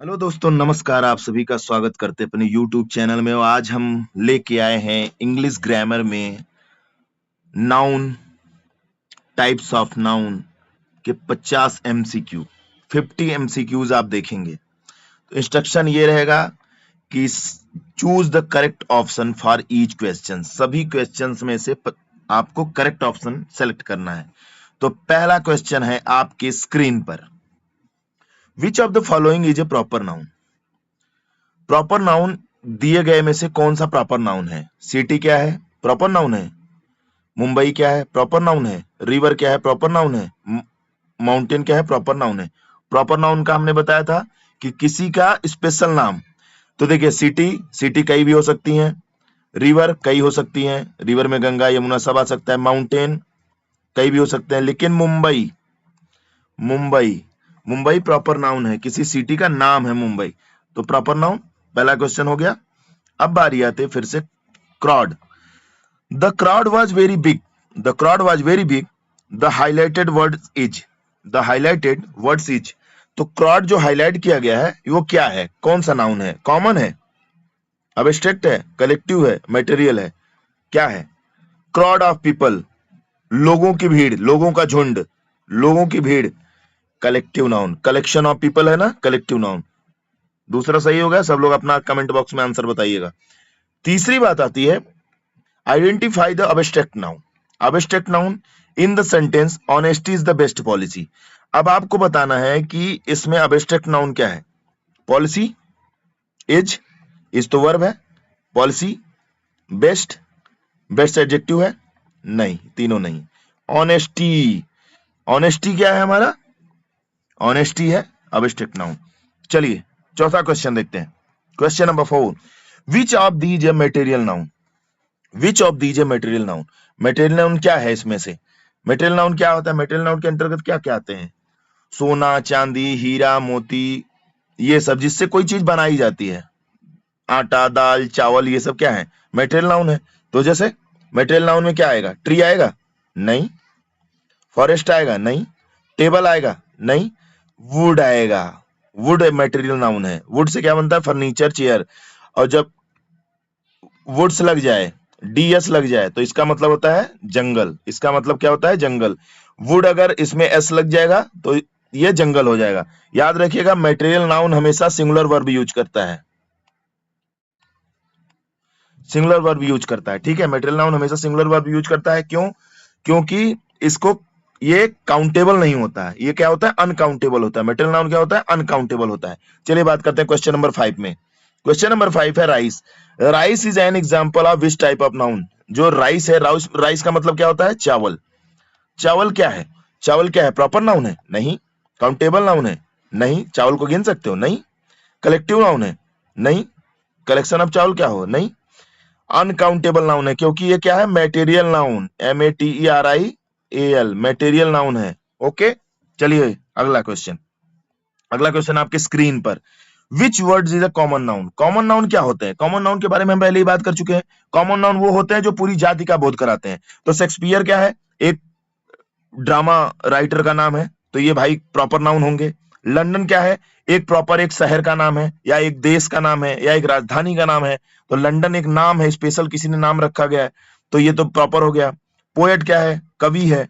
Hello दोस्तों, नमस्कार। आप सभी का स्वागत करते हैं अपने यूट्यूब चैनल में। और आज हम लेके आए हैं इंग्लिश ग्रामर में नाउन, टाइप्स ऑफ नाउन के 50 एमसीक्यू, 50 एमसीक्यूज आप देखेंगे। तो इंस्ट्रक्शन ये रहेगा कि choose the correct option for each question. सभी क्वेश्चंस में से आपको करेक्ट ऑप्शन सेलेक्ट करना है। तो पहला क्वेश्चन है आपके स्क्रीन पर, विच of the following is A proper noun. Proper noun दिए गए में से कौन सा प्रॉपर नाउन है? सिटी क्या है? प्रॉपर नाउन है। मुंबई क्या है? प्रॉपर नाउन है। रिवर क्या है? प्रॉपर नाउन है। माउंटेन क्या है? प्रॉपर नाउन है। प्रॉपर नाउन का हमने बताया था कि किसी का स्पेशल नाम। तो देखिए, सिटी, सिटी कई भी हो सकती हैं। रिवर कई हो सकती हैं, रिवर में गंगा यमुना सब आ सकता है। माउंटेन कई भी हो सकते हैं, लेकिन मुंबई, मुंबई मुंबई प्रॉपर नाउन है, किसी सिटी का नाम है मुंबई, तो प्रॉपर नाउन। पहला क्वेश्चन हो गया। अब बारी आते फिर से crowd. The crowd was very big. The crowd was very big. The highlighted word is. The highlighted words is. तो crowd जो हाईलाइट किया गया है वो क्या है? कौन सा नाउन है? कॉमन है, अब्स्ट्रैक्ट है, कलेक्टिव है, मटेरियल है? क्या है? crowd ऑफ पीपल, लोगों की भीड़, लोगों का झुंड, लोगों की भीड़। Collective noun, collection of people है ना, कलेक्टिव नाउन। दूसरा सही होगा। सब लोग अपना कमेंट बॉक्स में आंसर बताइएगा। तीसरी बात आती है, identify the abstract noun. Abstract noun in the sentence honesty is the best policy. अब आपको बताना है कि इसमें अब्स्ट्रैक्ट नाउन क्या है। पॉलिसी, इज तो वर्ब है, पॉलिसी, बेस्ट, बेस्ट एडजेक्टिव है, नहीं, तीनों नहीं। ऑनेस्टी, ऑनेस्टी क्या है हमारा? ऑनेस्टी है अब्स्ट्रैक्ट नाउन। चलिए चौथा क्वेश्चन देखते हैं। Question number 4, which of these a material noun. Which of these a material noun. Material noun क्या है इसमें से? मटेरियल नाउन क्या होता है? मटेरियल नाउन के अंतर्गत क्या क्या आते हैं? सोना, चांदी, हीरा, मोती, ये सब जिससे कोई चीज बनाई जाती है। आटा, दाल, चावल, ये सब क्या है? मटेरियल नाउन है। तो जैसे मटेरियल नाउन में क्या आएगा? ट्री आएगा? नहीं। फॉरेस्ट आएगा? नहीं। टेबल आएगा? नहीं। वुड आएगा। वुड मटेरियल नाउन है। वुड से क्या बनता है? Furniture, chair. और जब वुड्स लग जाए, डीएस लग जाए, तो इसका मतलब होता है जंगल। इसका मतलब क्या होता है? जंगल। वुड अगर इसमें एस लग जाएगा तो ये जंगल हो जाएगा। याद रखिएगा, मटेरियल नाउन हमेशा सिंगुलर वर्ब यूज करता है, सिंगुलर वर्ब यूज करता है। ठीक है, मटेरियल नाउन हमेशा सिंगुलर वर्ब यूज करता है। क्यों? क्योंकि इसको, ये काउंटेबल नहीं होता है। ये क्या होता है? अनकाउंटेबल होता है। मटेरियल नाउन क्या होता है? अनकाउंटेबल होता है। चलिए बात करते हैं क्वेश्चन नंबर 5 में। क्वेश्चन नंबर 5 है rice. Rice is an example of which type of noun. जो राइस है, राइस का मतलब क्या होता है? चावल। चावल क्या है? चावल क्या है? प्रॉपर नाउन है? नहीं। काउंटेबल नाउन है? नहीं। चावल को गिन सकते हो? नहीं। कलेक्टिव नाउन है? नहीं। कलेक्शन ऑफ चावल क्या हो? नहीं। अनकाउंटेबल नाउन है, क्योंकि ये क्या है? Material noun, METERIAL, material noun है। ओके, चलिए अगला क्वेश्चन। अगला क्वेश्चन आपके स्क्रीन पर, विच words is a common noun. Common noun क्या होते हैं? कॉमन नाउन के बारे में हम पहले ही बात कर चुके हैं। कॉमन नाउन वो होते हैं जो पूरी जाति का बोध कराते हैं। तो शेक्सपियर क्या है? एक ड्रामा राइटर का नाम है, तो ये भाई प्रॉपर नाउन होंगे। लंदन क्या है? एक प्रॉपर एक शहर का नाम है, या एक देश का नाम है, या एक राजधानी का नाम है। तो लंदन एक नाम है, स्पेशल किसी ने नाम रखा गया है, तो ये तो प्रॉपर हो गया। पोएट क्या है? कवि है।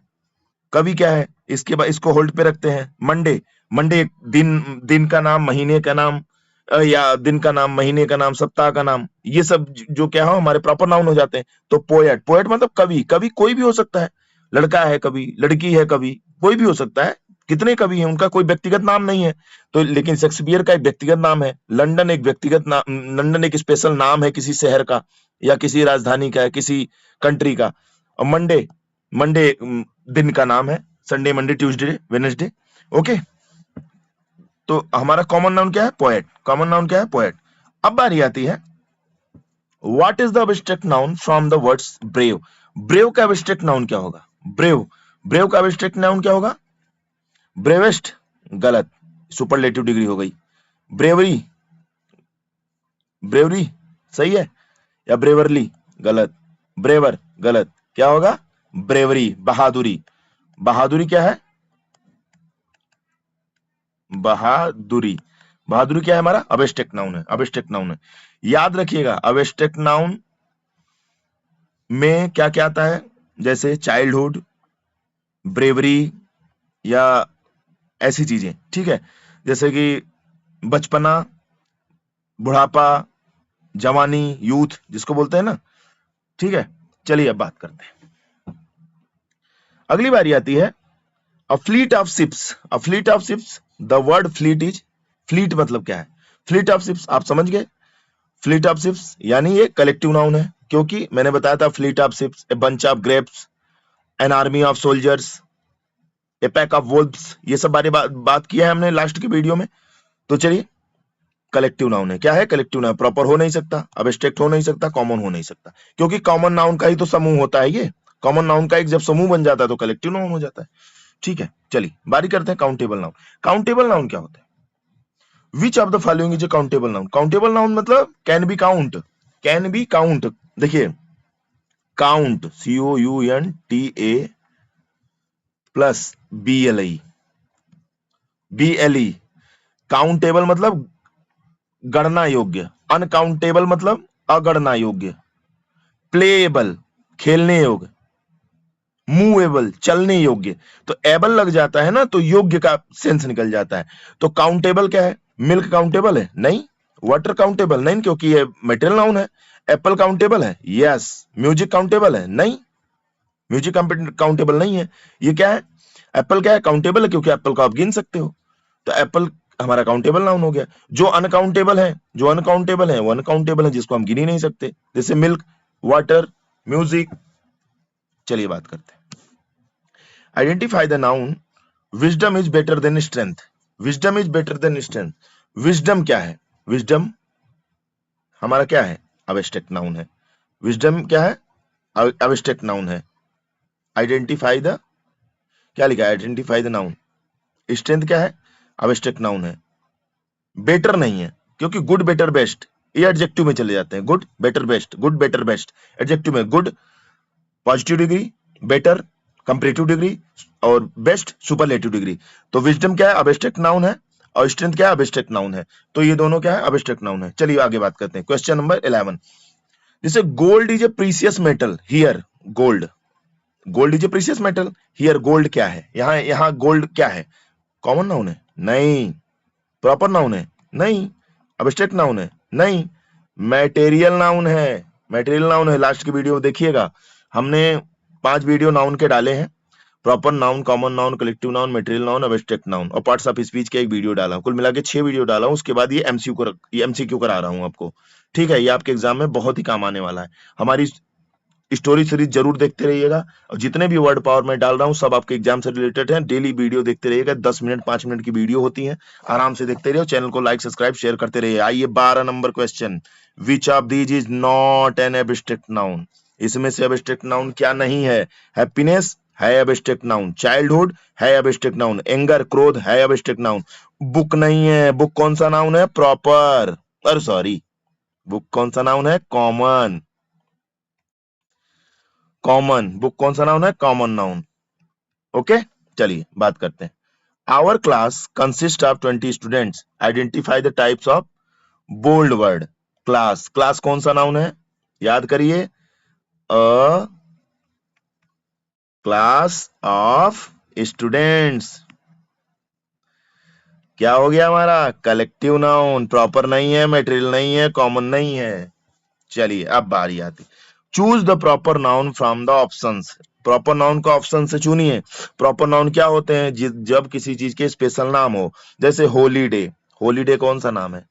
कवि क्या है? इसके बाद इसको होल्ड पे रखते हैं। मंडे, मंडे एक दिन, दिन का नाम, महीने का नाम, या दिन का नाम, महीने का नाम, सप्ताह का नाम, ये सब जो क्या हो हमारे प्रॉपर नाउन हो जाते हैं। तो पोएट, पोएट मतलब कवि। कवि कोई भी हो सकता है। लड़का है कवि, लड़की है कवि, कोई भी हो सकता है। कितने कवि हैं, उनका कोई व्यक्तिगत नाम नहीं है। तो लेकिन शेक्सपियर का एक व्यक्तिगत नाम है। लंदन एक व्यक्तिगत नाम, लंदन एक स्पेशल नाम है किसी शहर का, या किसी राजधानी का है, किसी कंट्री का। और मंडे, मंडे दिन का नाम है। Sunday, Monday, Tuesday, Wednesday. Okay, तो हमारा कॉमन नाउन क्या है? पोएट। कॉमन नाउन क्या है? पोएट। अब बारी आती है, what is the abstract noun from the words brave. Brave का एब्स्ट्रैक्ट नाउन क्या होगा? ब्रेव, ब्रेव का एब्स्ट्रैक्ट नाउन क्या होगा? ब्रेवेस्ट, गलत, सुपरलेटिव डिग्री हो गई। ब्रेवरी, ब्रेवरी सही है, या ब्रेवरली, गलत। ब्रेवर, गलत। क्या होगा? ब्रेवरी, बहादुरी। बहादुरी क्या है? बहादुरी, बहादुरी क्या है हमारा? अबस्ट्रैक्ट नाउन है, अबस्ट्रैक्ट नाउन है। याद रखिएगा अबस्ट्रैक्ट नाउन में क्या क्या आता है, जैसे चाइल्डहुड, ब्रेवरी या ऐसी चीजें, ठीक है, जैसे कि बचपना, बुढ़ापा, जवानी, यूथ जिसको बोलते हैं ना, ठीक है। चलिए अब बात करते हैं। अगली बारी आती है a fleet of ships. A fleet of ships, the word fleet is, fleet मतलब क्या है? फ्लीट ऑफ शिप्स आप समझ गए। फ्लीट ऑफ शिप्स यानी ये कलेक्टिव नाउन है, क्योंकि मैंने बताया था fleet of ships, a bunch of grapes, an army of soldiers, A pack of Wolves, ये सब बारे बात किया है हमने लास्ट की वीडियो में। तो चलिए, कलेक्टिव नाउन है। क्या है? Collective noun. प्रॉपर हो नहीं सकता, अबस्ट्रैक्ट हो नहीं सकता, कॉमन हो नहीं सकता, क्योंकि कॉमन नाउन का ही तो समूह होता है ये। कॉमन नाउन का एक जब समूह बन जाता है तो कलेक्टिव नाउन हो जाता है। ठीक है, चलिए बारी करते हैं काउंटेबल नाउन। काउंटेबल नाउन क्या होता है? Which of the following is a countable noun? Countable noun मतलब can be count, can be count. देखिए count, COUNTA plus BLE, BLE। Countable मतलब गणना योग्य, अनकाउंटेबल मतलब अगणना योग्य, प्लेएबल खेलने योग्य, मूवेबल चलने योग्य। तो एबल लग जाता है ना तो योग्य का सेंस निकल जाता है। तो काउंटेबल क्या है? मिल्क काउंटेबल है? नहीं। Water countable? नहीं, क्योंकि ये मेटेरियल नाउन है। एप्पल काउंटेबल है? यस। म्यूजिक काउंटेबल है? नहीं, म्यूजिक काउंटेबल नहीं है। ये क्या है? एप्पल क्या है? काउंटेबल है, क्योंकि एप्पल को आप गिन सकते हो। तो एप्पल हमारा काउंटेबल नाउन हो गया। जो अनकाउंटेबल है, जो अनकाउंटेबल है वो अनकाउंटेबल है, जिसको हम गिन ही नहीं सकते, जैसे मिल्क, वाटर, म्यूजिक। चलिए बात करते हैं। Identify the noun wisdom is better than strength. Wisdom is better than strength. Wisdom क्या है? विजडम हमारा क्या है? अबस्ट्रैक्ट नाउन है। विजडम क्या है? अबस्ट्रैक्ट नाउन है। आइडेंटिफाई द, क्या लिखा है? Identify the noun. स्ट्रेंथ क्या है? अबस्ट्रैक्ट नाउन है। बेटर नहीं है, क्योंकि गुड, बेटर, बेस्ट ये एडजेक्टिव में चले जाते हैं। Good, better, best, good, better, best adjective में। Good positive degree, better comparative degree, और बेस्ट सुपरलेटिव डिग्री। तो विजडम क्या है? अबस्ट्रैक्ट नाउन है, और स्ट्रेंथ क्या है? अबस्ट्रैक्ट नाउन है। तो ये दोनों क्या है? अबस्ट्रैक्ट नाउन है। चलिए आगे बात करते हैं। क्वेश्चन नंबर 11, जैसे gold is a precious metal, here gold, gold is a precious metal, here gold क्या है? यहाँ गोल्ड क्या है? कॉमन नाउन है? नहीं। प्रॉपर नाउन है? नहीं। अबस्ट्रैक्ट नाउन है? नहीं। मैटेरियल नाउन है, मैटेरियल नाउन है। लास्ट की वीडियो देखिएगा, हमने 5 वीडियो नाउन के डाले हैं। Proper noun, common noun, collective noun, material noun, abstract noun, और पार्ट्स ऑफ स्पीच के एक वीडियो डाला। कुल मिला के 6 वीडियो डाला हूं। उसके बाद ये MCQ करा रहा हूं आपको। ठीक है, ये आपके एग्जाम में बहुत ही काम आने वाला है। हमारी स्टोरी सीरीज जरूर देखते रहिएगा, और जितने भी वर्ड पावर मैं डाल रहा हूँ सब आपके एग्जाम से रिलेटेड है। डेली वीडियो देखते रहिएगा, 10 मिनट 5 मिनट की वीडियो होती है, आराम से देखते रहिए। चैनल को लाइक सब्सक्राइब शेयर करते रहिए। आइए 12 number question, which of these is not an abstract noun? इसमें से एब्स्ट्रैक्ट नाउन क्या नहीं है? हैप्पीनेस है एब्स्ट्रैक्ट नाउन, चाइल्डहुड है एब्स्ट्रैक्ट नाउन, एंगर क्रोध है एब्स्ट्रैक्ट नाउन, बुक नहीं है। बुक कौन सा नाउन है? प्रॉपर, अरे सॉरी, बुक कौन सा नाउन है? कॉमन। कॉमन बुक कौन सा नाउन है? Common noun. ओके, चलिए बात करते हैं। Our class consist of 20 students, identify the types of bold word. Class, class कौन सा नाउन है? याद करिए, अ क्लास ऑफ स्टूडेंट्स। क्या हो गया हमारा? Collective noun. प्रॉपर नहीं है, मटेरियल नहीं है, कॉमन नहीं है। चलिए अब बारी आती, choose the proper noun from the options. Proper noun का ऑप्शन से चुनिए। प्रॉपर नाउन क्या होते हैं? जब किसी चीज के स्पेशल नाम हो, जैसे होलीडे। होलीडे कौन सा नाम है?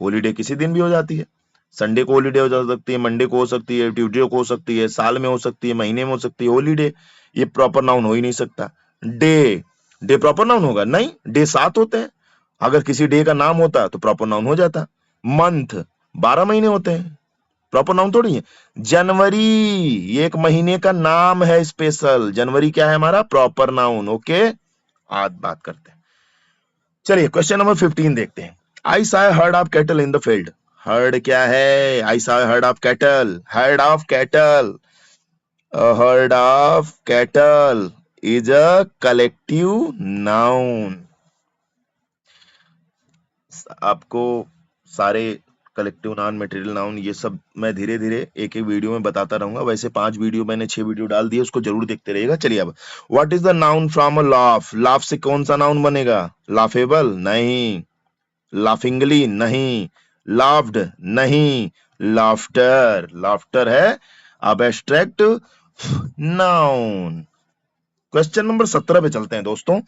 होलीडे किसी दिन भी हो जाती है। संडे को होलीडे हो जा सकती है, मंडे को हो सकती है, ट्यूसडे को हो सकती है, साल में हो सकती है, महीने में हो सकती है। होलीडे ये प्रॉपर नाउन हो ही नहीं सकता। डे, डे प्रॉपर नाउन होगा? नहीं, डे 7 होते हैं। अगर किसी डे का नाम होता तो प्रॉपर नाउन हो जाता। मंथ, 12 महीने होते हैं, प्रॉपर नाउन थोड़ी है। जनवरी, ये एक महीने का नाम है स्पेशल। जनवरी क्या है हमारा? Proper noun. ओके, आज बात करते हैं। चलिए क्वेश्चन नंबर 15 देखते हैं। I saw heard of cattle in the field. Heard क्या है? I saw heard of cattle, heard of cattle, heard of cattle is a collective noun. आपको सारे कलेक्टिव नाउन, मटेरियल नाउन, ये सब मैं धीरे धीरे एक एक वीडियो में बताता रहूंगा। वैसे 5 वीडियो मैंने 6 वीडियो डाल दिए, उसको जरूर देखते रहिएगा। चलिए अब, what is the noun from a laugh? Laugh से कौन सा नाउन बनेगा? लाफेबल नहीं, लाफिंगली नहीं, लाफ्ड नहीं, लाफ्टर। लाफ्टर है अब एब्स्ट्रैक्ट नाउन। क्वेश्चन नंबर 17 पे चलते हैं दोस्तों।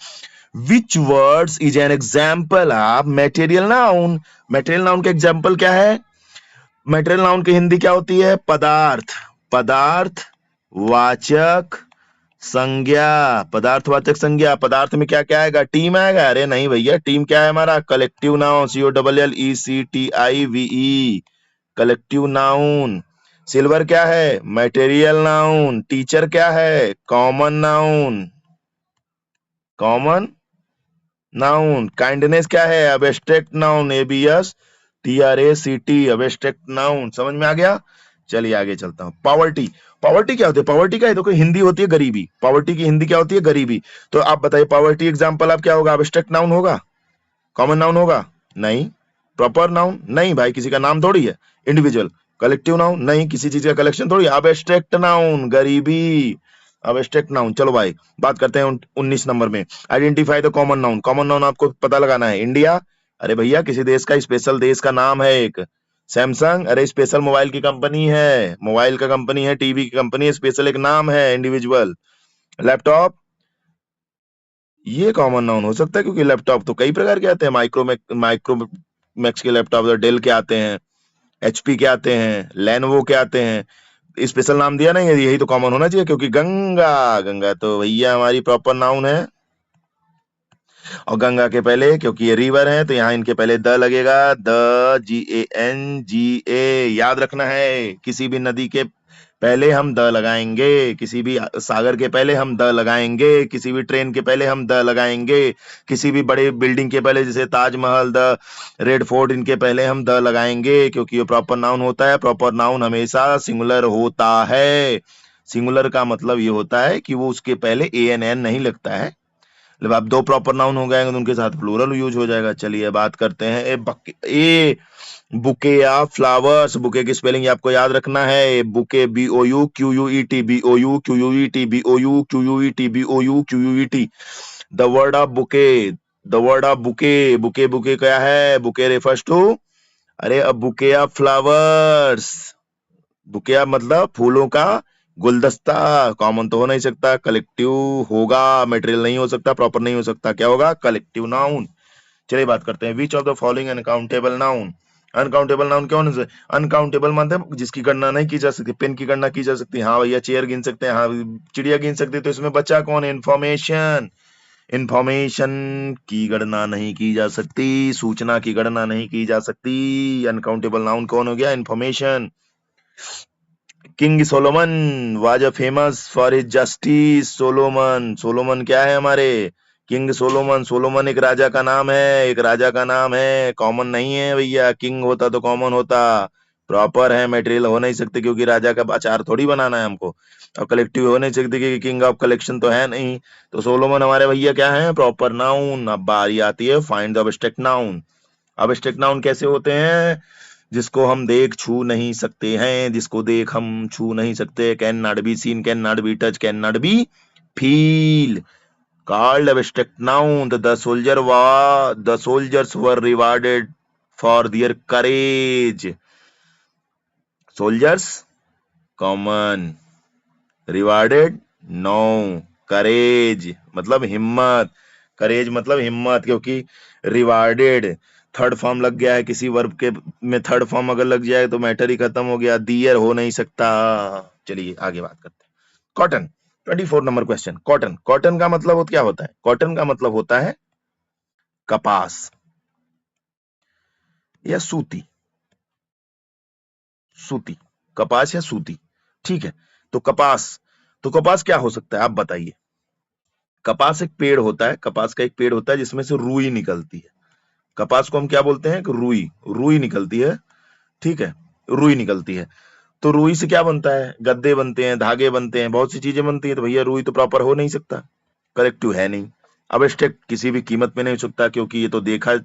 विच words is an example of material noun? Material noun का एग्जाम्पल क्या है? मेटेरियल नाउन की हिंदी क्या होती है? पदार्थ। पदार्थ वाचक संज्ञा। पदार्थवाचक संज्ञा। पदार्थ में क्या क्या आएगा? टीम आएगा? अरे नहीं भैया, टीम क्या है हमारा? Collective noun, COLLECTIVE, collective noun. Silver क्या है? Material noun. टीचर क्या है? Common noun. Common noun. Kindness क्या है? Abstract noun, ABSTRACT, abstract noun. समझ में आ गया? चलिए आगे चलता हूं। पॉवर्टी। पॉवर्टी क्या होती है? पॉवर्टी का देखो हिंदी होती है गरीबी। पॉवर्टी की हिंदी क्या होती है? गरीबी। तो आप बताइए पॉवर्टी एग्जांपल आप क्या होगा? एब्स्ट्रैक्ट नाउन होगा? कॉमन नाउन होगा? नहीं। Proper noun? नहीं भाई, किसी का नाम थोड़ी है। इंडिविजुअल। Collective noun? नहीं, किसी चीज का कलेक्शन थोड़ी। एब्स्ट्रैक्ट नाउन, गरीबी। Abstract noun. चलो भाई बात करते हैं 19 नंबर में। Identify the common noun. Common noun आपको पता लगाना है। इंडिया, अरे भैया किसी देश का स्पेशल देश का नाम है एक। सैमसंग, अरे स्पेशल मोबाइल की कंपनी है, मोबाइल का कंपनी है, टीवी की कंपनी है, स्पेशल एक नाम है, इंडिविजुअल। लैपटॉप, ये कॉमन नाउन हो सकता है क्योंकि लैपटॉप तो कई प्रकार के आते हैं। माइक्रोमैक्स के लैपटॉप, डेल के आते हैं, HP के आते हैं, लेनोवो के आते हैं। स्पेशल नाम दिया नहीं है, यही तो कॉमन होना चाहिए। क्योंकि गंगा, गंगा तो भैया हमारी प्रॉपर नाउन है। और गंगा के पहले, क्योंकि ये रिवर है तो यहाँ इनके पहले द लगेगा। द, GANGA, याद रखना है। किसी भी नदी के पहले हम द लगाएंगे, किसी भी सागर के पहले हम द लगाएंगे, किसी भी ट्रेन के पहले हम द लगाएंगे, किसी भी बड़े बिल्डिंग के पहले जैसे ताजमहल, द रेड फोर्ट, इनके पहले हम द लगाएंगे, क्योंकि ये प्रॉपर नाउन होता है। प्रॉपर नाउन हमेशा सिंगुलर होता है। सिंगुलर का मतलब ये होता है कि वो उसके पहले ANN नहीं लगता है। जब आप 2 प्रॉपर नाउन हो गए तो उनके साथ प्लूरल यूज हो जाएगा। चलिए बात करते हैं बुके या फ्लावर्स। बुके की स्पेलिंग आपको याद रखना है। Bouquet, BOUQUET, BOUQUET, BOUQUET, BOUQUET। The word of bouquet, the word of bouquet. Bouquet, bouquet क्या है? बुके रेफर्स टू, अरे अब बुके ऑफ फ्लावर्स। बुके मतलब फूलों का गुलदस्ता। कॉमन तो हो नहीं सकता, कलेक्टिव होगा। मटेरियल नहीं हो सकता, प्रॉपर नहीं हो सकता, क्या होगा? Collective noun. चलिए बात करते हैं। विच of the following uncountable noun? Uncountable noun कौन से? अनकाउंटेबल मतलब जिसकी गणना नहीं की जा सकती। पेन की गणना की जा सकती, हाँ भैया। चेयर गिन सकते हैं, हाँ। चिड़िया गिन सकते, तो इसमें बच्चा कौन है? इंफॉर्मेशन। इंफॉर्मेशन की गणना नहीं की जा सकती, सूचना की गणना नहीं की जा सकती। अनकाउंटेबल नाउन कौन हो गया? Information. King Solomon was a famous for his justice. Solomon, Solomon क्या है हमारे? King Solomon. सोलोमन एक राजा का नाम है, एक राजा का नाम है, कॉमन नहीं है भैया। किंग होता तो कॉमन होता। प्रॉपर है, मटेरियल हो नहीं सकते क्योंकि राजा का अचार थोड़ी बनाना है हमको। और कलेक्टिव हो नहीं सकते क्योंकि किंग ऑफ कलेक्शन तो है नहीं। तो सोलोमन हमारे भैया क्या है? Proper noun. अब बारी आती है find the abstract noun. Abstract noun कैसे होते हैं? जिसको हम देख छू नहीं सकते हैं, जिसको देख हम छू नहीं सकते। Can not be seen, can not be touch, can not be feel. Called abstract noun. The soldiers were rewarded for their courage. Soldiers common, rewarded no. Courage मतलब हिम्मत, करेज मतलब हिम्मत, क्योंकि रिवार्डेड थर्ड फॉर्म लग गया है किसी वर्ब के में। थर्ड फॉर्म अगर लग जाए तो मैटर ही खत्म हो गया, दियर हो नहीं सकता। चलिए आगे बात करते हैं। Cotton, 24 number question. Cotton, cotton का मतलब क्या होता है? कॉटन का मतलब होता है कपास या सूती। सूती, कपास या सूती, ठीक है। तो कपास, तो कपास क्या हो सकता है आप बताइए? कपास एक पेड़ होता है, कपास का एक पेड़ होता है जिसमें से रुई निकलती है। कपास को हम क्या बोलते हैं? कि रुई, रुई निकलती है, ठीक है। रुई निकलती है। तो रुई से क्या बनता है? गद्दे बनते हैं, धागे बनते हैं, बहुत सी चीजें बनती हैं। तो भैया रुई तो प्रॉपर हो नहीं सकता, करेक्टिव है नहीं। अब एब्स्ट्रैक्ट किसी भी कीमत में नहीं हो सकता क्योंकि ये तो देखा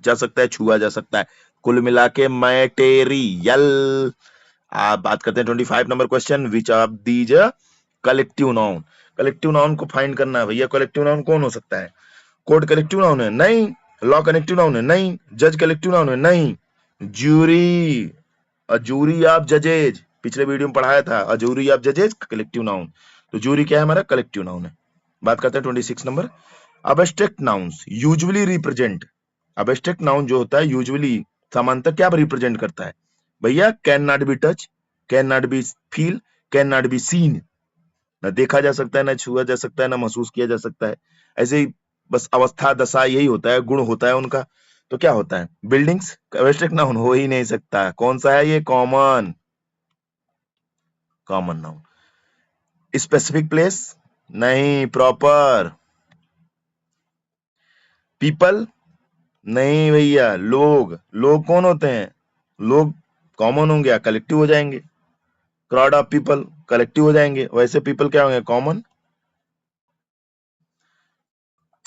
जा सकता है, छुआ जा सकता है। कुल मिला के मैटेरियल। आप बात करते हैं 25 number question, which of these collective noun. Collective noun को फाइंड करना है भैया। कलेक्टिव नाउन कौन हो सकता है? कोर्ट कलेक्टिव नाउन है? नहीं। लॉ कलेक्टिव नाउन है? नहीं। जज कलेक्टिव नाउन है? नहीं। ज्यूरी, अ जूरी ऑफ जजेज, पिछले वीडियो में पढ़ाया था, अ जूरी ऑफ जजेज कलेक्टिव नाउन। तो जूरी क्या है हमारा? कलेक्टिव नाउन है। बात करते हैं 26 number, abstract nouns usually represent. Abstract noun जो होता है यूजुअली सामान्यतः क्या रिप्रेजेंट करता है भैया? Can not be touch, can not be feel, can not be scene. न देखा जा सकता है, न छुआ जा सकता है, न महसूस किया जा सकता है। ऐसे ही बस अवस्था दशा यही होता है, गुण होता है उनका। तो क्या होता है? बिल्डिंग्स एब्स्ट्रैक्ट नाउन हो ही नहीं सकता। कौन सा है ये? Common, common noun. Specific place नहीं। प्रॉपर। पीपल नहीं भैया। लोग, लोग कौन होते हैं? लोग कॉमन होंगे या कलेक्टिव हो जाएंगे? क्राउड ऑफ पीपल कलेक्टिव हो जाएंगे, वैसे पीपल क्या होंगे? कॉमन।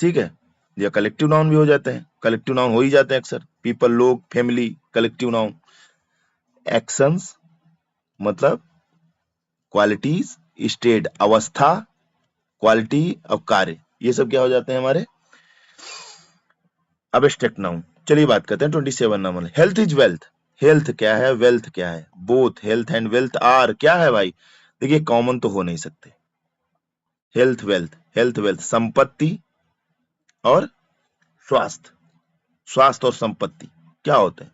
ठीक है, या कलेक्टिव नाउन भी हो जाते हैं, कलेक्टिव नाउन हो ही जाते हैं अक्सर। पीपल, लोग, फैमिली, कलेक्टिव नाउन। एक्शंस मतलब क्वालिटीज, स्टेट अवस्था, क्वालिटी ऑफ कार्य, ये सब क्या हो जाते हैं हमारे? Abstract noun. चलिए बात करते हैं 27 number, health is wealth. Health क्या है? वेल्थ क्या है? Both health and wealth are क्या है भाई? देखिए कॉमन तो हो नहीं सकते। हेल्थ वेल्थ, हेल्थ वेल्थ संपत्ति और स्वास्थ्य, स्वास्थ्य और संपत्ति क्या होते हैं?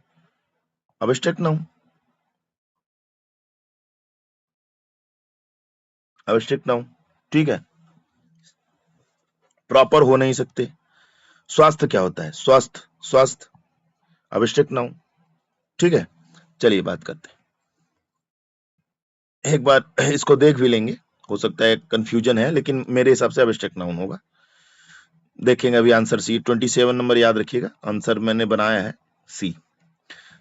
Abstract noun, abstract noun. ठीक है, प्रॉपर हो नहीं सकते। स्वास्थ्य क्या होता है? स्वास्थ्य, स्वास्थ्य अब्स्ट्रैक्ट नाउन। ठीक है, चलिए बात करते हैं। एक बार इसको देख भी लेंगे, हो सकता है कंफ्यूजन है, लेकिन मेरे हिसाब से अब्स्ट्रैक्ट नाउन होगा। देखेंगे अभी आंसर सी। 27 नंबर याद रखिएगा, आंसर मैंने बनाया है सी।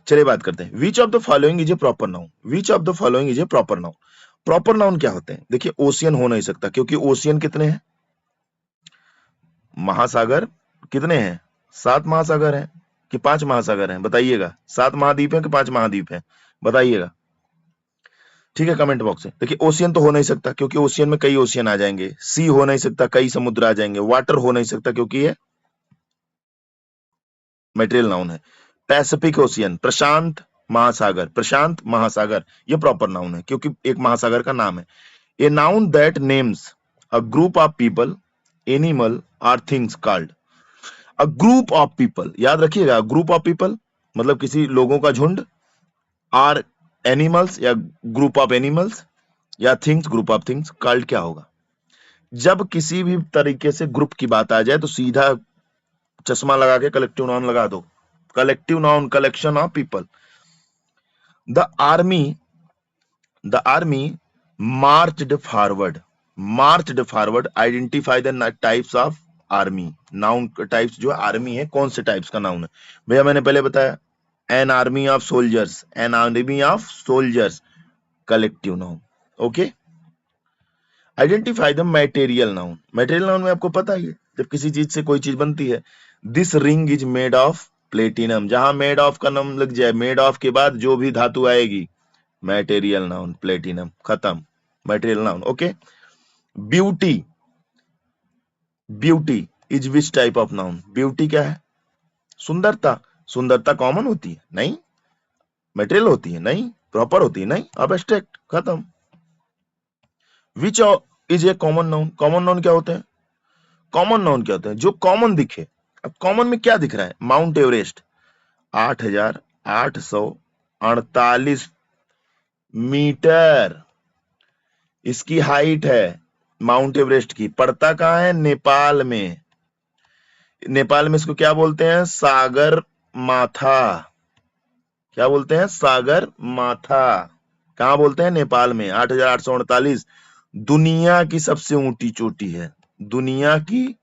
चलिए बात करते हैं, विच of the following is A proper noun. Which of the following is A proper noun. Proper noun क्या होते हैं? देखिए ओशियन हो नहीं सकता, क्योंकि ओशियन कितने हैं? महासागर कितने हैं? 7 महासागर हैं कि 5 महासागर हैं? बताइएगा। 7 महाद्वीप हैं कि 5 महाद्वीप हैं? बताइएगा। ठीक है, कमेंट बॉक्स में। देखिए ओशियन तो हो नहीं सकता, क्योंकि ओशियन में कई ओशियन आ जाएंगे। सी हो नहीं सकता, कई समुद्र आ जाएंगे। वाटर हो नहीं सकता, क्योंकि ये मटेरियल नाउन है। पैसिफिक ओशियन, प्रशांत महासागर, प्रशांत महासागर, ये प्रॉपर नाउन है, क्योंकि एक महासागर का नाम है। A noun that names a group of people, animal or things called. A group of people, याद रखिएगा, ग्रुप ऑफ पीपल मतलब किसी लोगों का झुंड, आर एनिमल्स या ग्रुप ऑफ एनिमल्स, या things group of things, called क्या होगा? जब किसी भी तरीके से ग्रुप की बात आ जाए तो सीधा चश्मा लगा के कलेक्टिव नाउन लगा दो। Collective noun, collection of people. The army, the army marched forward, marched forward, identify the types of army। Noun types जो आर्मी है, कौन से टाइप्स का नाउन है भैया? मैंने पहले बताया, an army of soldiers, an army of soldiers, collective noun. Okay, identify the material noun. Material noun में आपको पता ही है, जब किसी चीज से कोई चीज बनती है। This ring is made of platinum, जहां मेड ऑफ का नाम लग जाए, मेड ऑफ के बाद जो भी धातु आएगी, मटेरियल नाउन, प्लेटिनम, खत्म, material noun. Okay, beauty, beauty is which type of noun? Beauty क्या है? सुंदरता। सुंदरता कॉमन होती है? नहीं। मटेरियल होती है? नहीं। प्रॉपर होती है? नहीं। अब्स्ट्रैक्ट, खत्म। Which is a common noun. Common noun क्या होते हैं? कॉमन नाउन क्या होते हैं? जो कॉमन दिखे। अब कॉमन में क्या दिख रहा है? माउंट एवरेस्ट 8,848 मीटर इसकी हाइट है, माउंट एवरेस्ट की। पड़ता कहां है? नेपाल में। नेपाल में इसको क्या बोलते हैं? सागर माथा। क्या बोलते हैं? सागर माथा। कहां बोलते हैं? नेपाल में। 8,848 दुनिया की सबसे ऊंची चोटी है, दुनिया की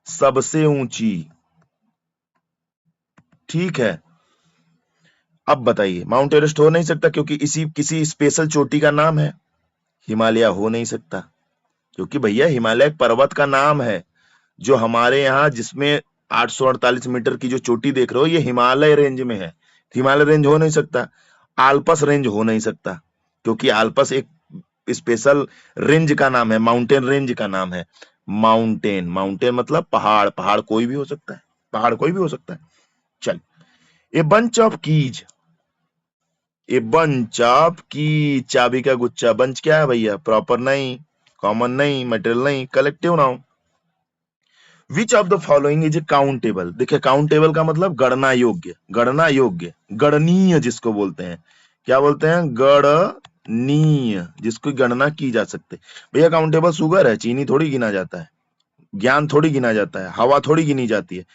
सबसे ऊंची। ठीक है, अब बताइए, माउंट एवरेस्ट हो नहीं सकता, क्योंकि इसी किसी स्पेशल चोटी का नाम है। हिमालय हो नहीं सकता, क्योंकि भैया हिमालय एक पर्वत का नाम है, जो हमारे यहाँ जिसमें 848 मीटर की जो चोटी देख रहे हो ये हिमालय रेंज में है। हिमालय रेंज हो नहीं सकता, आल्पस रेंज हो नहीं सकता, क्योंकि आल्पस एक स्पेशल रेंज का नाम है, माउंटेन रेंज का नाम है। माउंटेन, माउंटेन मतलब पहाड़, पहाड़ कोई भी हो सकता है, पहाड़ कोई भी हो सकता है। चल, a bunch of keys, a bunch of की, चाबी का गुच्छा। बंच क्या है भैया? प्रॉपर नहीं, कॉमन नहीं, मटेरियल नहीं, collective noun. Which of the following is a countable? देखिए काउंटेबल का मतलब गणना योग्य, गणना योग्य, गणनीय जिसको बोलते हैं। क्या बोलते हैं? गणनीय, जिसकी गणना की जा सकते। भैया काउंटेबल शुगर है, चीनी थोड़ी गिना जाता है, ज्ञान थोड़ी गिना जाता है, हवा थोड़ी गिनी जाती है।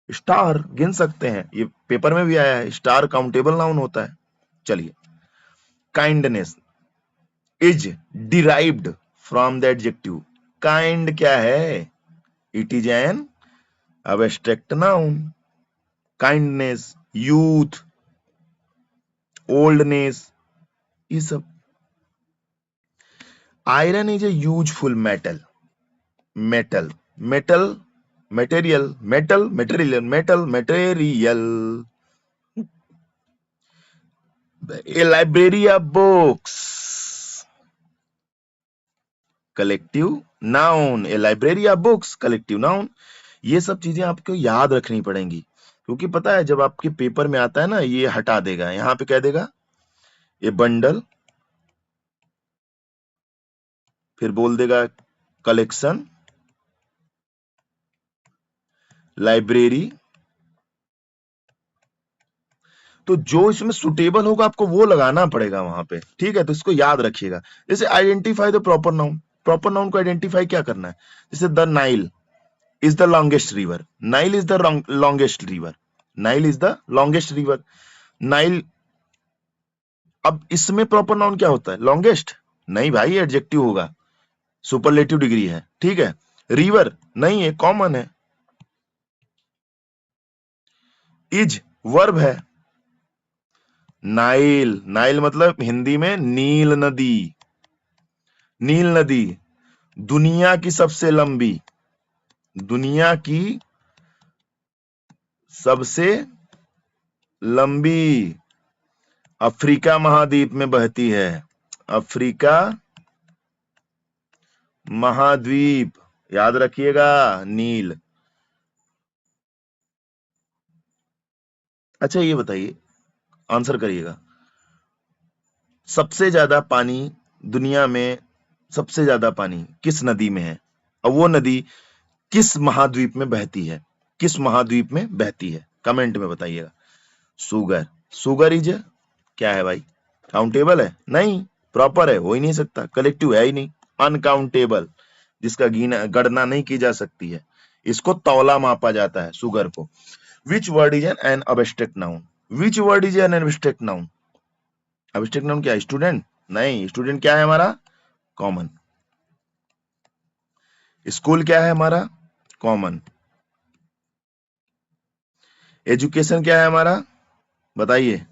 स्टार गिन सकते हैं, ये पेपर में भी आया है, स्टार काउंटेबल नाउन होता है। चलिए, kindness is derived from the adjective. Kind क्या है? It is an abstract noun. Kindness, youth, oldness, ये सब। Iron is a useful metal. Metal, metal, material, metal, material, metal, material. A library of books, collective noun. A library of books, collective noun. ये सब चीजें आपको याद रखनी पड़ेंगी, क्योंकि पता है जब आपके पेपर में आता है ना, ये हटा देगा, यहां पे कह देगा ए बंडल, फिर बोल देगा कलेक्शन, लाइब्रेरी। तो जो इसमें सुटेबल होगा आपको वो लगाना पड़ेगा वहां पे, ठीक है? तो इसको याद रखिएगा। जैसे identify the proper noun, proper noun को आइडेंटिफाई क्या करना है? जैसे the Nile is the longest river, Nile is the longest river, Nile is the longest river, Nile. अब इसमें प्रॉपर नाउन क्या होता है? लॉन्गेस्ट नहीं भाई, एडजेक्टिव होगा, सुपरलेटिव डिग्री है, ठीक है? रिवर नहीं है, कॉमन है। इज वर्ब है। नाइल, नाइल मतलब हिंदी में नील नदी, नील नदी, दुनिया की सबसे लंबी, दुनिया की सबसे लंबी, अफ्रीका महाद्वीप में बहती है, अफ्रीका महाद्वीप, याद रखिएगा, नील। अच्छा ये बताइए, आंसर करिएगा, सबसे ज्यादा पानी दुनिया में, सबसे ज्यादा पानी किस नदी में है? और वो नदी किस महाद्वीप में बहती है? किस महाद्वीप में बहती है? कमेंट में बताइएगा। सुगर, सुगर इज क्या है भाई? काउंटेबल है? नहीं, प्रॉपर है, हो ही नहीं सकता, कलेक्टिव है ही नहीं, अनकाउंटेबल, जिसका गणना नहीं की जा सकती है, इसको तौला मापा जाता है शुगर को। Which word is an abstract noun? Which word is an abstract noun? Abstract noun क्या? स्टूडेंट नहीं, स्टूडेंट क्या है हमारा? कॉमन। स्कूल क्या है हमारा? कॉमन। एजुकेशन क्या है हमारा? बताइए,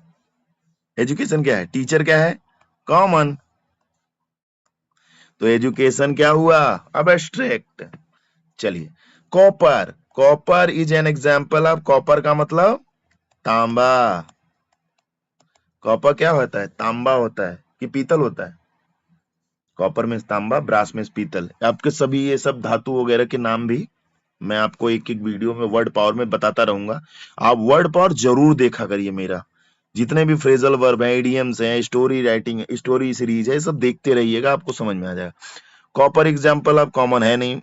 एजुकेशन क्या है? टीचर क्या है? कॉमन। तो एजुकेशन क्या हुआ? एब्स्ट्रैक्ट। चलिए, copper, copper is an example of, copper का मतलब तांबा। कॉपर क्या होता है? तांबा होता है कि पीतल होता है? कॉपर में तांबा, ब्रास में पीतल। आपके सभी ये सब धातु वगैरह के नाम भी मैं आपको एक एक वीडियो में वर्ड पावर में बताता रहूंगा। आप वर्ड पावर जरूर देखा करिए मेरा, जितने भी फ्रेजल वर्ब हैं, इडियम्स हैं, स्टोरी राइटिंग, स्टोरी सीरीज है, सब देखते रहिएगा, आपको समझ में आ जाएगा। कॉपर एग्जाम्पल ऑफ, कॉमन है नहीं,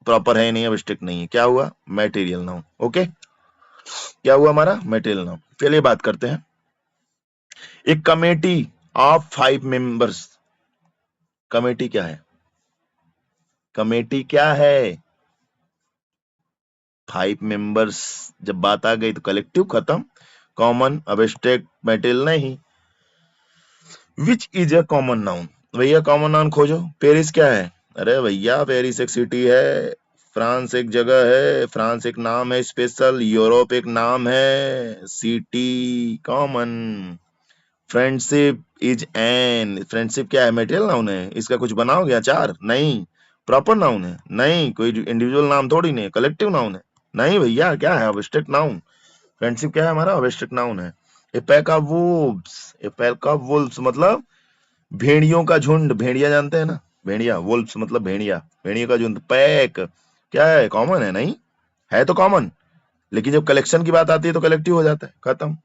प्रॉपर है नहीं, एब्स्ट्रैक्ट नहीं है, क्या हुआ? Material noun. ओके, क्या हुआ हमारा? Material noun. चलिए बात करते हैं, एक कमेटी ऑफ 5 मेंबर्स, कमेटी क्या है? कमेटी क्या है? 5 मेंबर्स। जब बात आ गई तो कलेक्टिव खत्म, कॉमन, एब्स्ट्रैक्ट, मटेरियल नहीं। Which is a common noun? भैया कॉमन नाउन खोजो। पेरिस क्या है? अरे भैया पेरिस एक सिटी है, फ्रांस एक जगह है, फ्रांस एक नाम है स्पेशल, यूरोप एक नाम है, city common. Friendship is an, friendship क्या है? मटेरियल नाउन है, इसका कुछ बनाओगे अचार? नहीं। प्रॉपर नाउन है? नहीं, कोई इंडिविजुअल नाम थोड़ी नहीं, कलेक्टिव नाउन है। नहीं भैया, क्या है ऑब्स्ट्रैक्ट नाउन? फ्रेंडशिप क्या है हमारा? ऑब्स्ट्रैक्ट नाउन है। A pack of wolves, a pack of wolves मतलब भेड़ियों का झुंड। भेड़िया जानते हैं ना, भेड़िया। वुल्व्स मतलब भेड़िया, भेड़ियों का झुंड। पैक क्या है? कॉमन है, नहीं है तो कॉमन, लेकिन जब कलेक्शन की बात आती है तो कलेक्टिव हो जाता है, खत्म।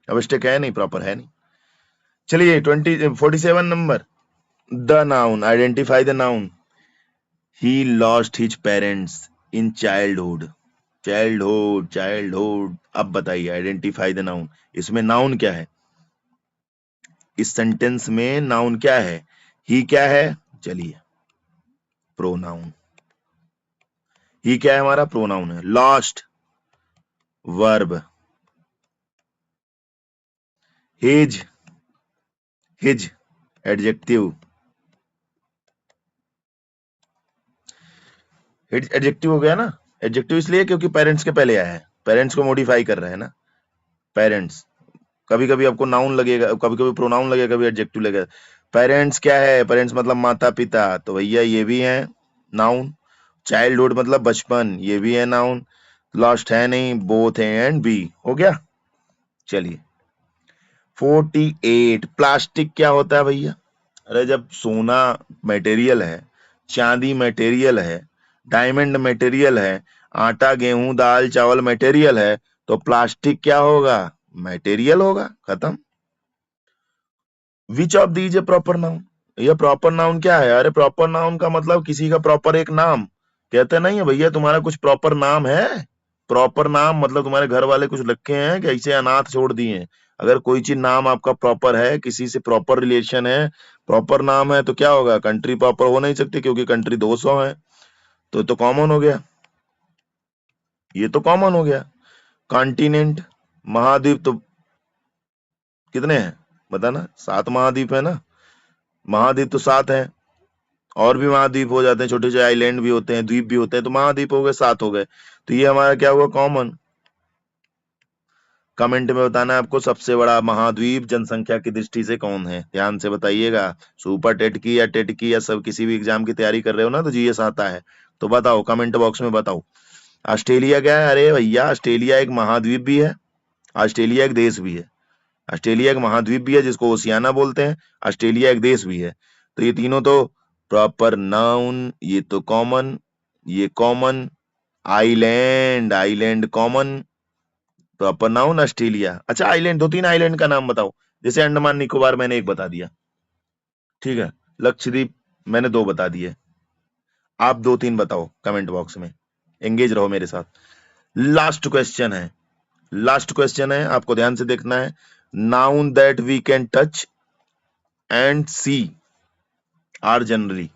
ऑब्स्ट्रैक्ट है नहीं, प्रॉपर है नहीं। चलिए 47 number, the noun, identify the noun. He lost his parents in childhood. Childhood, childhood. अब बताइए, आइडेंटिफाई द नाउन, इसमें नाउन क्या है? इस सेंटेंस में नाउन क्या है? ही क्या है? चलिए, प्रोनाउन। ही क्या है हमारा? प्रोनाउन है। Lost verb, his, his adjective, his adjective हो गया ना। एडजेक्टिव इसलिए क्योंकि पेरेंट्स के पहले आया है, पेरेंट्स को मॉडिफाई कर रहे हैं ना, पेरेंट्स। कभी कभी आपको नाउन लगेगा, कभी कभी प्रोनाउन लगेगा, कभी एडजेक्टिव लगेगा। पेरेंट्स क्या है? पेरेंट्स मतलब माता पिता, तो भैया ये भी है नाउन। चाइल्डहुड मतलब बचपन, ये भी है नाउन। लॉस्ट है नहीं, बोथ है एंड बी हो गया। चलिए 48, प्लास्टिक क्या होता है भैया? अरे जब सोना मटेरियल है, चांदी मटेरियल है, डायमंड मटेरियल है, आटा गेहूं दाल चावल मटेरियल है, तो प्लास्टिक क्या होगा? मटेरियल होगा, खत्म। Which of these A proper noun? ये प्रॉपर नाउन क्या है? अरे प्रॉपर नाउन का मतलब किसी का प्रॉपर एक नाम कहते नहीं है भैया। तुम्हारा कुछ प्रॉपर नाम है? प्रॉपर नाम मतलब तुम्हारे घर वाले कुछ रखे हैं कि ऐसे अनाथ छोड़ दिए हैं? अगर कोई चीज नाम आपका प्रॉपर है, किसी से प्रॉपर रिलेशन है, प्रॉपर नाम है, तो क्या होगा? कंट्री प्रॉपर हो नहीं सकती क्योंकि कंट्री 200 है। तो कॉमन हो गया, ये तो कॉमन हो गया। कॉन्टिनेंट, महाद्वीप तो कितने हैं बताना? 7 महाद्वीप है ना। महाद्वीप तो 7 है, और भी महाद्वीप हो जाते हैं, छोटे छोटे आइलैंड भी होते हैं, द्वीप भी होते हैं, तो महाद्वीप हो गए, 7 हो गए। तो ये हमारा क्या हुआ? कॉमन। कमेंट में बताना है आपको सबसे बड़ा महाद्वीप जनसंख्या की दृष्टि से कौन है, ध्यान से बताइएगा। सुपर टेट की या टेट की या सब किसी भी एग्जाम की तैयारी कर रहे हो ना, तो जीएस आता है, तो बताओ कमेंट बॉक्स में बताओ। ऑस्ट्रेलिया क्या है? अरे भैया ऑस्ट्रेलिया एक महाद्वीप भी है, ऑस्ट्रेलिया एक देश भी है। ऑस्ट्रेलिया एक महाद्वीप भी है जिसको ओशियाना बोलते हैं, ऑस्ट्रेलिया एक देश भी है। तो ये तीनों तो प्रॉपर नाउन, ये तो कॉमन, ये common. Island, island common, proper noun Australia. अच्छा आइलैंड, 2-3 आइलैंड का नाम बताओ। जैसे अंडमान निकोबार मैंने एक बता दिया, ठीक है। लक्षद्वीप मैंने 2 बता दिए, आप 2-3 बताओ कमेंट बॉक्स में, एंगेज रहो मेरे साथ। लास्ट क्वेश्चन है, लास्ट क्वेश्चन है, आपको ध्यान से देखना है। Noun that we can touch and see are generally.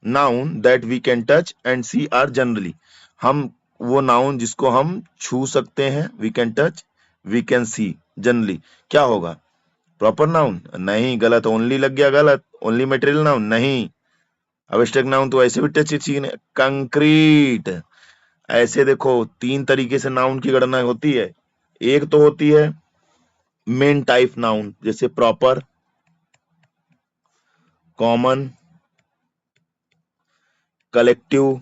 Noun that we can touch and see are generally. हम वो नाउन जिसको हम छू सकते हैं, we can touch, we can see, generally, क्या होगा? Proper noun? नहीं, गलत, ओनली लग गया, गलत। ओनली मटेरियल नाउन नहीं। अब्स्ट्रैक्ट नाउन तो ऐसे भी टच चीज है। कंक्रीट। ऐसे देखो 3 तरीके से नाउन की गणना होती है। एक तो होती है मेन टाइप नाउन, जैसे proper, common, collective,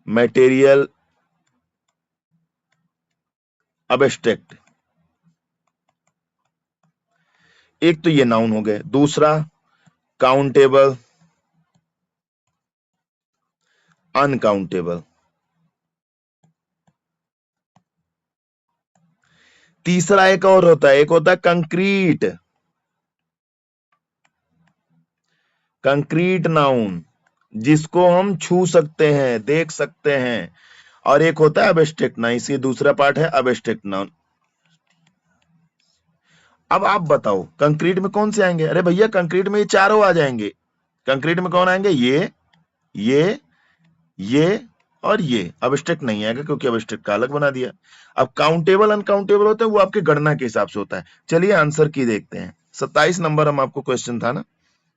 material, abstract. एक तो ये नाउन हो गए। दूसरा काउंटेबल, अनकाउंटेबल। तीसरा एक और होता है, एक होता है कंक्रीट, कंक्रीट नाउन जिसको हम छू सकते हैं, देख सकते हैं। और एक होता है अब्स्ट्रैक्ट नाउन, इसी दूसरा पार्ट है अब्स्ट्रैक्ट नाउन। अब आप बताओ कंक्रीट में कौन से आएंगे? अरे भैया कंक्रीट में ये चारों आ जाएंगे। कंक्रीट में कौन आएंगे? ये और ये। अब्स्ट्रैक्ट नहीं आएगा क्योंकि अब्स्ट्रैक्ट का अलग बना दिया। अब काउंटेबल अनकाउंटेबल होता है, वो आपके गणना के हिसाब से होता है। चलिए आंसर की देखते हैं। 27 नंबर हम आपको क्वेश्चन था ना,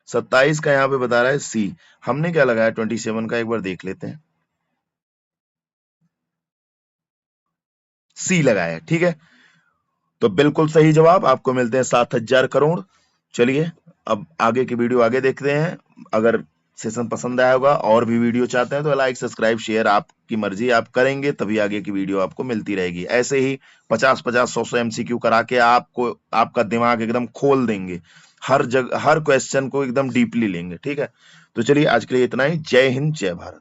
27 का यहाँ पे बता रहा है सी। हमने क्या लगाया 27 का, एक बार देख लेते हैं। सी लगाया, ठीक है। तो बिल्कुल सही जवाब, आपको मिलते हैं 7,000 करोड़। चलिए अब आगे की वीडियो आगे देखते हैं। अगर सेशन पसंद आया होगा। और भी वीडियो चाहते हैं तो लाइक सब्सक्राइब शेयर आपकी मर्जी, आप करेंगे तभी आगे की वीडियो आपको मिलती रहेगी। ऐसे ही 50-50 100 MCQ करा के आपको आपका दिमाग एकदम खोल देंगे, हर जगह हर क्वेश्चन को एकदम डीपली लेंगे। ठीक है, तो चलिए आज के लिए इतना ही। जय हिंद, जय भारत।